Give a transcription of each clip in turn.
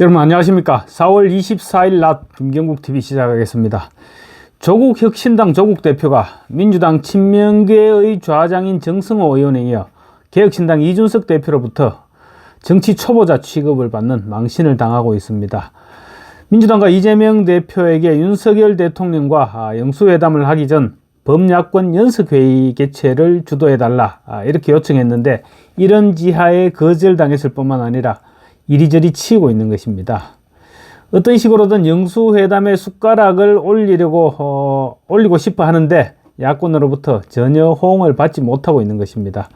여러분 안녕하십니까. 4월 24일 낮 김경국TV 시작하겠습니다. 조국 혁신당 조국 대표가 민주당 친명계의 좌장인 정승호 의원에 이어 개혁신당 이준석 대표로부터 정치 초보자 취급을 받는 망신을 당하고 있습니다. 민주당과 이재명 대표에게 윤석열 대통령과 영수회담을 하기 전 범야권 연석회의 개최를 주도해달라 이렇게 요청했는데, 이런 지하에 거절당했을 뿐만 아니라 이리저리 치이고 있는 것입니다. 어떤 식으로든 영수회담에 숟가락을 올리고 싶어 하는데 야권으로부터 전혀 호응을 받지 못하고 있는 것입니다.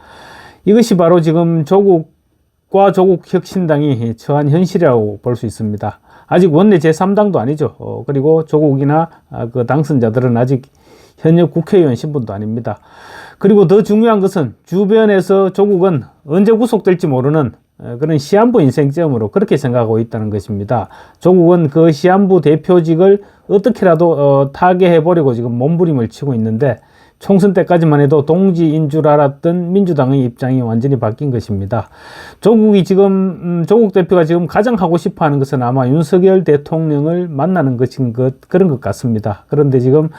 이것이 바로 지금 조국과 조국혁신당이 처한 현실이라고 볼 수 있습니다. 아직 원내 제3당도 아니죠. 그리고 조국이나 그 당선자들은 아직 현역 국회의원 신분도 아닙니다. 그리고 더 중요한 것은 주변에서 조국은 언제 구속될지 모르는 그런 시한부 인생점으로 그렇게 생각하고 있다는 것입니다. 조국은 그 시한부 대표직을 어떻게라도 타개해버리고 지금 몸부림을 치고 있는데, 총선 때까지만 해도 동지인 줄 알았던 민주당의 입장이 완전히 바뀐 것입니다. 조국 대표가 지금 가장 하고 싶어 하는 것은 아마 윤석열 대통령을 만나는 그런 것 같습니다. 그런데 지금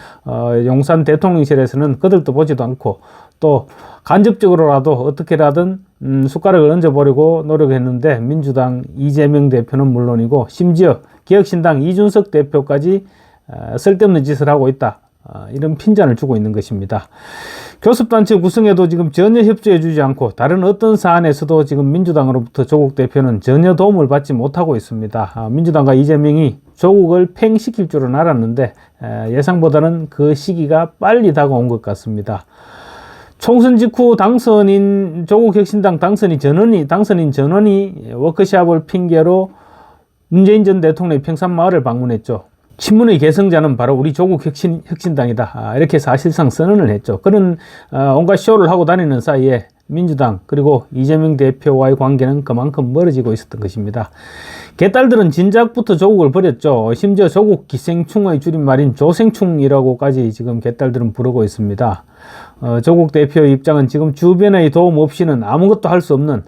용산 대통령실에서는 그들도 보지도 않고 또 간접적으로라도 어떻게라든 숟가락을 얹어버리고 노력했는데, 민주당 이재명 대표는 물론이고 심지어 개혁신당 이준석 대표까지 쓸데없는 짓을 하고 있다, 이런 핀잔을 주고 있는 것입니다. 교섭단체 구성에도 지금 전혀 협조해주지 않고 다른 어떤 사안에서도 지금 민주당으로부터 조국 대표는 전혀 도움을 받지 못하고 있습니다. 민주당과 이재명이 조국을 팽시킬 줄은 알았는데 예상보다는 그 시기가 빨리 다가온 것 같습니다. 총선 직후 당선인 조국혁신당 당선인 전원이 워크숍을 핑계로 문재인 전 대통령이 평산마을을 방문했죠. 친문의 계승자는 바로 우리 조국혁신당이다, 이렇게 사실상 선언을 했죠. 그런 온갖 쇼를 하고 다니는 사이에 민주당 그리고 이재명 대표와의 관계는 그만큼 멀어지고 있었던 것입니다. 개딸들은 진작부터 조국을 버렸죠. 심지어 조국 기생충의 줄임말인 조생충이라고까지 지금 개딸들은 부르고 있습니다. 조국 대표의 입장은 지금 주변의 도움 없이는 아무것도 할 수 없는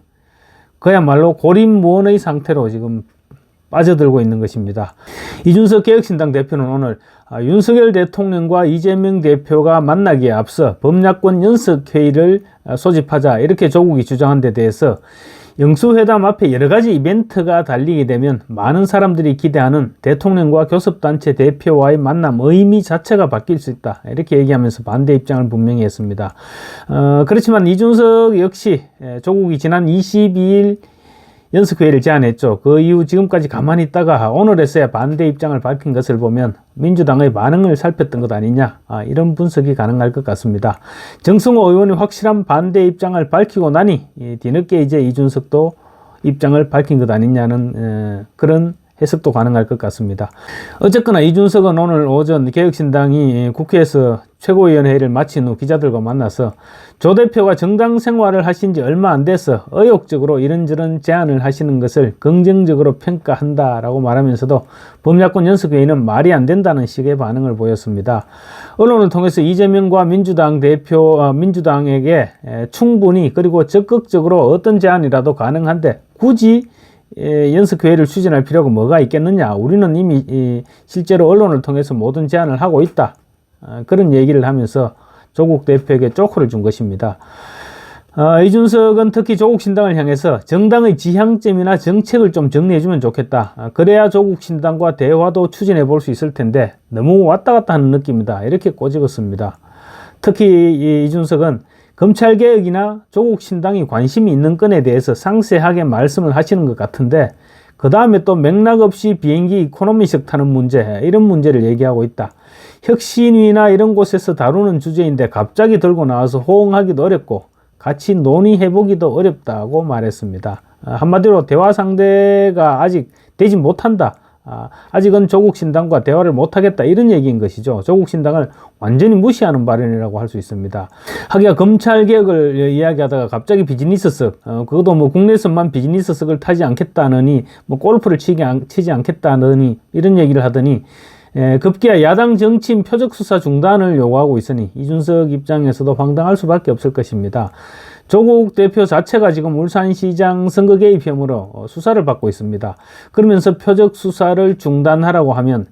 그야말로 고립무원의 상태로 지금 빠져들고 있는 것입니다. 이준석 개혁신당 대표는 오늘 윤석열 대통령과 이재명 대표가 만나기에 앞서 범야권 연석회의를 소집하자, 이렇게 조국이 주장한 데 대해서 영수회담 앞에 여러 가지 이벤트가 달리게 되면 많은 사람들이 기대하는 대통령과 교섭단체 대표와의 만남 의미 자체가 바뀔 수 있다, 이렇게 얘기하면서 반대 입장을 분명히 했습니다. 그렇지만 이준석 역시 조국이 지난 22일 연석회의를 제안했죠. 그 이후 지금까지 가만히 있다가 오늘에서야 반대 입장을 밝힌 것을 보면 민주당의 반응을 살폈던 것 아니냐, 이런 분석이 가능할 것 같습니다. 정승호 의원이 확실한 반대 입장을 밝히고 나니 뒤늦게 이제 이준석도 입장을 밝힌 것 아니냐는 그런 해석도 가능할 것 같습니다. 어쨌거나 이준석은 오늘 오전 개혁신당이 국회에서 최고위원회의를 마친 후 기자들과 만나서 조 대표가 정당 생활을 하신 지 얼마 안 돼서 의욕적으로 이런저런 제안을 하시는 것을 긍정적으로 평가한다라고 말하면서도 범야권 연석회의는 말이 안 된다는 식의 반응을 보였습니다. 언론을 통해서 이재명과 민주당에게 충분히 그리고 적극적으로 어떤 제안이라도 가능한데 굳이 연석회의를 추진할 필요가 뭐가 있겠느냐, 우리는 이미 실제로 언론을 통해서 모든 제안을 하고 있다, 그런 얘기를 하면서 조국 대표에게 쪼크를 준 것입니다. 이준석은 특히 조국신당을 향해서 정당의 지향점이나 정책을 좀 정리해주면 좋겠다, 그래야 조국신당과 대화도 추진해 볼 수 있을 텐데 너무 왔다 갔다 하는 느낌이다, 이렇게 꼬집었습니다. 특히 이준석은 검찰개혁이나 조국신당이 관심이 있는 건에 대해서 상세하게 말씀을 하시는 것 같은데, 그 다음에 또 맥락 없이 비행기 이코노미석 타는 문제, 이런 문제를 얘기하고 있다. 혁신위나 이런 곳에서 다루는 주제인데 갑자기 들고 나와서 호응하기도 어렵고 같이 논의해보기도 어렵다고 말했습니다. 한마디로 대화 상대가 아직 되지 못한다, 아직은 조국신당과 대화를 못하겠다, 이런 얘기인 것이죠. 조국신당을 완전히 무시하는 발언이라고 할 수 있습니다. 하기야 검찰개혁을 이야기하다가 갑자기 비즈니스석, 그것도 뭐 국내에서만 비즈니스석을 타지 않겠다느니, 뭐 골프를 치지 않겠다느니, 이런 얘기를 하더니 급기야 야당 정치인 표적 수사 중단을 요구하고 있으니 이준석 입장에서도 황당할 수밖에 없을 것입니다. 조국 대표 자체가 지금 울산시장 선거 개입 혐의로 수사를 받고 있습니다. 그러면서 표적 수사를 중단하라고 하면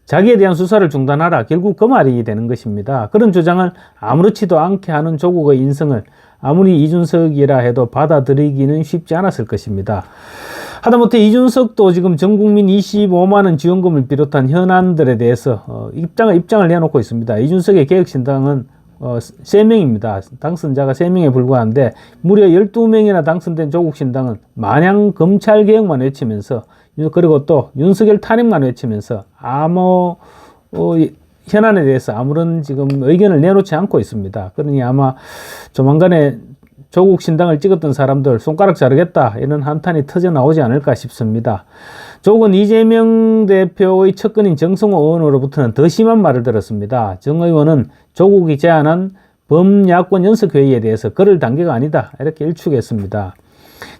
자기에 대한 수사를 중단하라, 결국 그 말이 되는 것입니다. 그런 주장을 아무렇지도 않게 하는 조국의 인성을 아무리 이준석이라 해도 받아들이기는 쉽지 않았을 것입니다. 하다못해 이준석도 지금 전국민 25만 원 지원금을 비롯한 현안들에 대해서 입장을 내놓고 있습니다. 이준석의 개혁신당은 3명입니다. 당선자가 3명에 불과한데 무려 12명이나 당선된 조국신당은 마냥 검찰개혁만 외치면서, 그리고 또 윤석열 탄핵만 외치면서 현안에 대해서 아무런 지금 의견을 내놓지 않고 있습니다. 그러니 아마 조만간에 조국 신당을 찍었던 사람들 손가락 자르겠다 이런 한탄이 터져 나오지 않을까 싶습니다. 조국은 이재명 대표의 측근인 정성호 의원으로부터는 더 심한 말을 들었습니다. 정 의원은 조국이 제안한 범야권 연석회의에 대해서 그럴 단계가 아니다 이렇게 일축했습니다.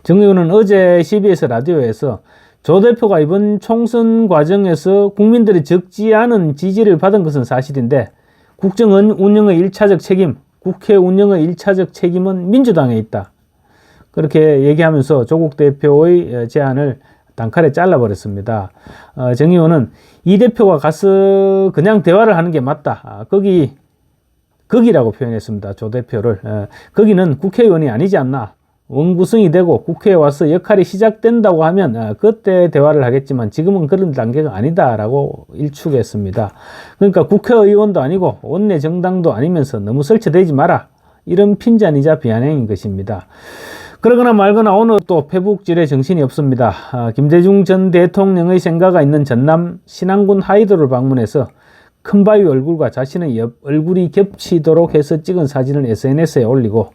정 의원은 어제 CBS 라디오에서 조 대표가 이번 총선 과정에서 국민들이 적지 않은 지지를 받은 것은 사실인데 국정 운영의 1차적 책임, 국회 운영의 1차적 책임은 민주당에 있다. 그렇게 얘기하면서 조국 대표의 제안을 단칼에 잘라버렸습니다. 정 의원은 이 대표가 가서 그냥 대화를 하는 게 맞다. 거기라고 표현했습니다. 조 대표를. 거기는 국회의원이 아니지 않나. 원구성이 되고 국회에 와서 역할이 시작된다고 하면 그때 대화를 하겠지만 지금은 그런 단계가 아니다라고 일축했습니다. 그러니까 국회의원도 아니고 원내 정당도 아니면서 너무 설치되지 마라. 이런 핀잔이자 비아냥인 것입니다. 그러거나 말거나 오늘 또 페북질에 정신이 없습니다. 김대중 전 대통령의 생가가 있는 전남 신안군 하이도를 방문해서 큰바위 얼굴과 자신의 얼굴이 겹치도록 해서 찍은 사진을 SNS에 올리고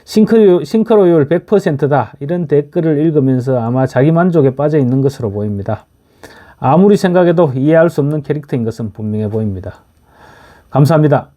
싱크로율 100%다 이런 댓글을 읽으면서 아마 자기 만족에 빠져 있는 것으로 보입니다. 아무리 생각해도 이해할 수 없는 캐릭터인 것은 분명해 보입니다. 감사합니다.